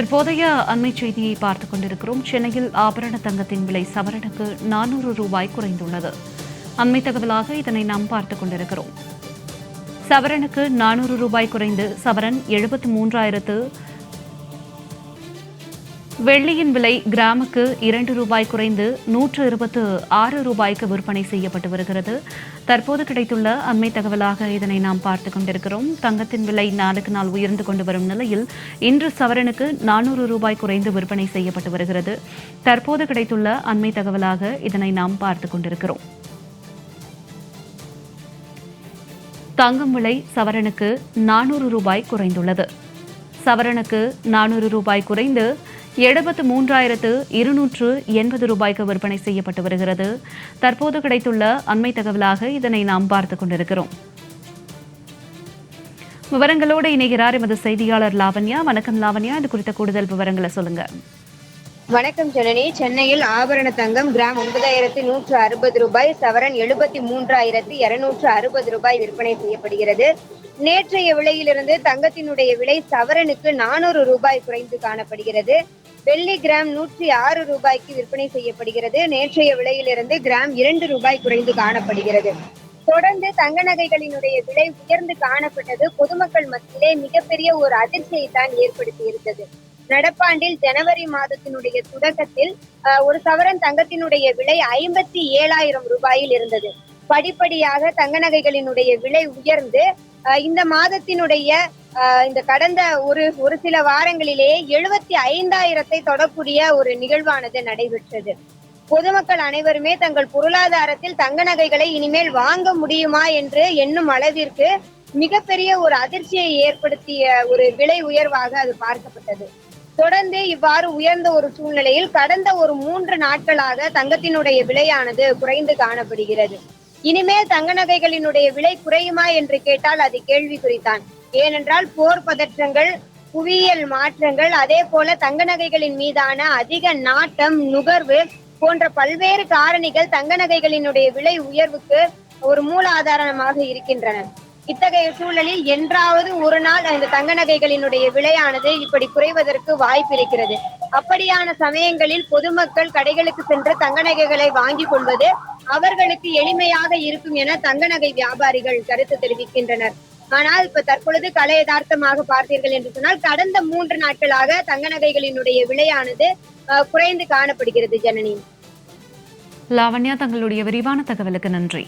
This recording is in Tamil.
தற்போதைய அண்மை செய்தியை பார்த்துக் கொண்டிருக்கிறோம். சென்னையில் ஆபரண தங்கத்தின் விலை சவரனுக்கு 400 ரூபாய் குறைந்துள்ளது. அண்மை தகவலாக இதனை நாம் பார்த்துக் கொண்டிருக்கிறோம். சவரனுக்கு 400 ரூபாய் குறைந்து சவரன் 73,000. வெள்ளியின் விலை கிராமுக்கு 2 ரூபாய் குறைந்து 126 ரூபாய்க்கு விற்பனை செய்யப்பட்டு வருகிறது. தற்போது கிடைத்துள்ள அண்மை தகவலாக இதனை நாம் பார்த்துக் கொண்டிருக்கிறோம். தங்கத்தின் விலை நாளுக்கு நாள் உயர்ந்து கொண்டு வரும் நிலையில் இன்று சவரனுக்கு 400 ரூபாய் குறைந்து விற்பனை செய்யப்பட்டு வருகிறது. தற்போது கிடைத்துள்ள அண்மை தகவலாக இதனை நாம் பார்த்துக் கொண்டிருக்கிறோம். தங்கம் விலை சவரனுக்கு 400 ரூபாய் குறைந்துள்ளது. சவரனுக்கு 400 ரூபாய் குறைந்து 73,280 ரூபாய்க்கு விற்பனை செய்யப்பட்டு வருகிறது. தற்போது கிடைத்துள்ள அண்மை தகவலாக இதனை நாம் பார்த்துக் கொண்டிருக்கிறோம். விவரங்களோடு இணைகிறார் எமது செய்தியாளர் லாவண்யா. வணக்கம் லாவண்யா, இது குறித்த கூடுதல் விவரங்களை சொல்லுங்க. வணக்கம் ஜனனி. சென்னையில் ஆபரண தங்கம் கிராம் 9,160 ரூபாய், சவரன் 73,260 ரூபாய் விற்பனை செய்யப்படுகிறது. நேற்றைய விலையிலிருந்து தங்கத்தினுடைய விலை சவரனுக்கு 400 ரூபாய் குறைந்து காணப்படுகிறது. வெள்ளி கிராம் 106 ரூபாய்க்கு விற்பனை செய்யப்படுகிறது. நேற்றைய விலையிலிருந்து கிராம் 2 ரூபாய் குறைந்து காணப்படுகிறது. தொடர்ந்து தங்க நகைகளினுடைய விலை உயர்ந்து காணப்பட்டது பொதுமக்கள் மத்தியிலே மிகப்பெரிய ஒரு அதிர்ச்சியை தான் ஏற்படுத்தி இருந்தது. நடப்பாண்டில் ஜனவரி மாதத்தினுடைய தொடக்கத்தில் ஒரு சவரன் தங்கத்தினுடைய விலை 57,000 ரூபாயில் இருந்தது. படிப்படியாக தங்க நகைகளினுடைய விலை உயர்ந்து இந்த மாதத்தினுடைய இந்த கடந்த ஒரு சில வாரங்களிலேயே 75,000 தொடக்கூடிய ஒரு நிகழ்வானது நடைபெற்றது. பொதுமக்கள் அனைவருமே தங்கள் பொருளாதாரத்தில் தங்க நகைகளை இனிமேல் வாங்க முடியுமா என்று எண்ணும் அளவிற்கு மிகப்பெரிய ஒரு அதிர்ச்சியை ஏற்படுத்திய ஒரு விலை உயர்வாக அது பார்க்கப்பட்டது. தொடர்ந்து இவ்வாறு உயர்ந்த ஒரு சூழ்நிலையில் கடந்த ஒரு 3 நாட்களாக தங்கத்தினுடைய விலையானது குறைந்து காணப்படுகிறது. இனிமேல் தங்க நகைகளினுடைய விலை குறையுமா என்று கேட்டால் அது கேள்விக்குறித்தான். ஏனென்றால் போர் பதற்றங்கள், புவியியல் மாற்றங்கள், அதே போல தங்க நகைகளின் மீதான அதிக நாட்டம், நுகர்வு போன்ற பல்வேறு காரணிகள் தங்க நகைகளினுடைய விலை உயர்வுக்கு ஒரு மூல ஆதாரமாக இருக்கின்றன. இத்தகைய சூழலில் என்றாவது ஒரு நாள் இந்த தங்க நகைகளினுடைய விலையானது இப்படி குறைவதற்கு வாய்ப்பு இருக்கிறது. அப்படியான சமயங்களில் பொதுமக்கள் கடைகளுக்கு சென்று தங்க நகைகளை வாங்கி கொள்வது அவர்களுக்கு எளிமையாக இருக்கும் என தங்க நகை வியாபாரிகள் கருத்து தெரிவிக்கின்றனர். ஆனால் இப்ப தற்பொழுது கலை யதார்த்தமாக பார்த்தீர்கள் என்று சொன்னால் கடந்த 3 நாட்களாக தங்க நகைகளினுடைய விலையானது குறைந்து காணப்படுகிறது. ஜனனி, லாவண்யா, தங்களுடைய விரிவான தகவலுக்கு நன்றி.